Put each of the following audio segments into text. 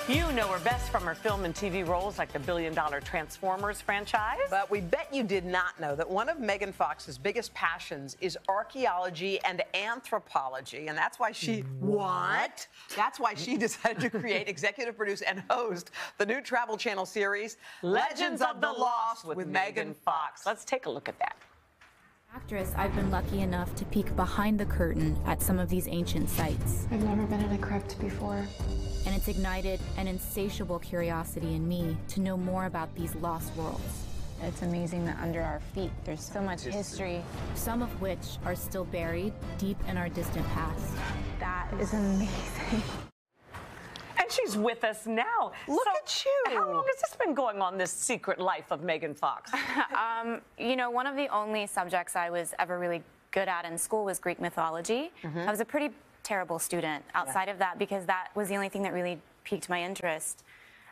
You know her best from her film and TV roles like the billion-dollar Transformers franchise. But we bet you did not know that one of Megan Fox's biggest passions is archaeology and anthropology, and that's why she That's why she decided to create, executive produce, and host the new Travel Channel series, Legends of the Lost with Megan Fox. Let's take a look at that. Actress, I've been lucky enough to peek behind the curtain at some of these ancient sites. I've never been in a crypt before. And it's ignited an insatiable curiosity in me to know more about these lost worlds. It's amazing that under our feet there's so much history. Some of which are still buried deep in our distant past. That is amazing. And she's with us now. Look at you. How long has this been going on, this secret life of Megan Fox? You know, one of the only subjects I was ever really good at in school was Greek mythology. I was a pretty terrible student outside of that because that was the only thing that really piqued my interest.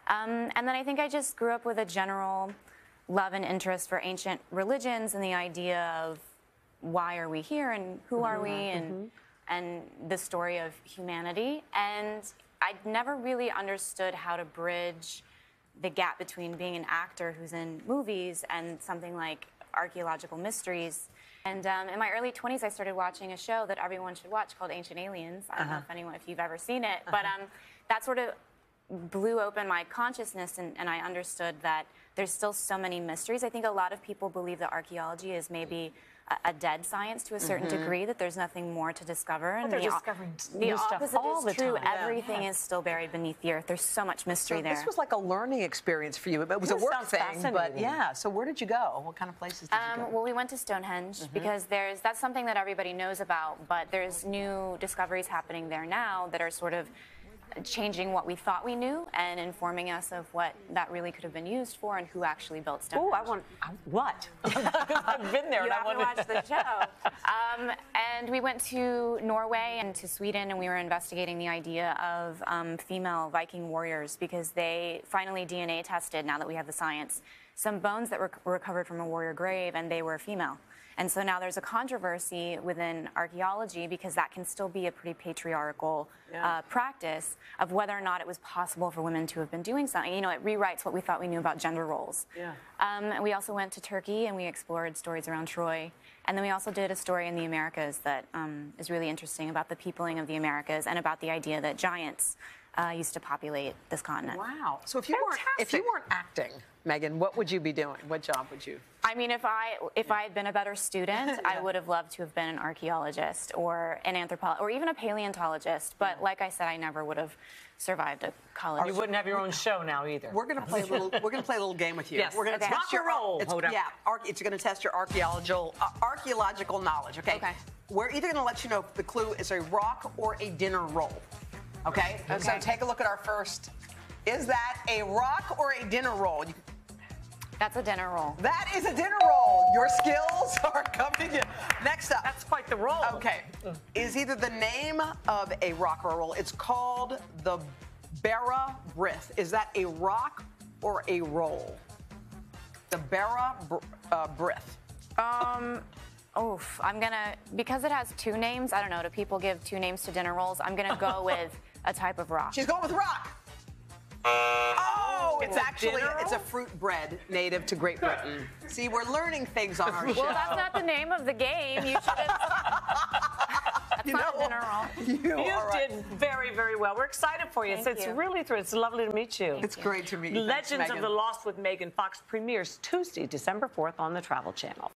And then I think I just grew up with a general love and interest for ancient religions and the idea of why are we here and who are we and the story of humanity. And I'd never really understood how to bridge the gap between being an actor who's in movies and something like archaeological mysteries. And in my early 20s, I started watching a show that everyone should watch called Ancient Aliens. I don't know if you've ever seen it, but that sort of blew open my consciousness, and I understood that there's still so many mysteries. I think a lot of people believe that archaeology is maybe a dead science to a certain degree, that there's nothing more to discover. Well, they're discovering the new stuff opposite all is the true. time. Everything is still buried beneath the earth. There's so much mystery there. This was like a learning experience for you. It was a This work sounds thing, but fascinating. yeah. So where did you go? What kind of places did you go? Well, we went to Stonehenge because that's something that everybody knows about, but there's new discoveries happening there now that are sort of changing what we thought we knew and informing us of what that really could have been used for and who actually built Stonehenge. Oh, what? I've been there. You and have to watch the show. And we went to Norway and to Sweden, and we were investigating the idea of female Viking warriors because they finally DNA tested, now that we have the science, some bones that were recovered from a warrior grave, and they were female. And so now there's a controversy within archaeology because that can still be a pretty patriarchal practice of whether or not it was possible for women to have been doing something. You know, it rewrites what we thought we knew about gender roles. We also went to Turkey and we explored stories around Troy. And then we also did a story in the Americas that is really interesting about the peopling of the Americas and about the idea that giants used to populate this continent. Wow. So if you weren't acting, Megan, what would you be doing? What job would you? I mean, if I had been a better student, I would have loved to have been an archaeologist or an anthropologist or even a paleontologist. But like I said, I never would have surveyed a college. You wouldn't have your own show now either. We're going to play a little. We're going to play a little game with you. Yes. We're going to Rock test your and roll. It's, Hold up. yeah. It's going to test your archaeological knowledge. Okay. We're either going to let you know if the clue is a rock or a dinner roll. Okay. So take a look at our first. Is that a rock or a dinner roll? That's a dinner roll. That is a dinner roll. Your skills are coming in. Next up. That's quite the roll. Okay. Is either the name of a rock or a roll. It's called the Barra Brith. Is that a rock or a roll? The Barra Brith. Oof. Because it has two names, I don't know, do people give two names to dinner rolls? I'm gonna go with a type of rock. She's going with rock. Oh, it's a fruit bread native to Great Britain. See, we're learning things on our show. Well, that's not the name of the game. You should have. That's not a dinner roll. You did very, very well. We're excited for you. Thank It's you. really it's lovely to meet you. It's great to meet you. Legends of the Lost with Megan Fox premieres Tuesday, December 4th on the Travel Channel.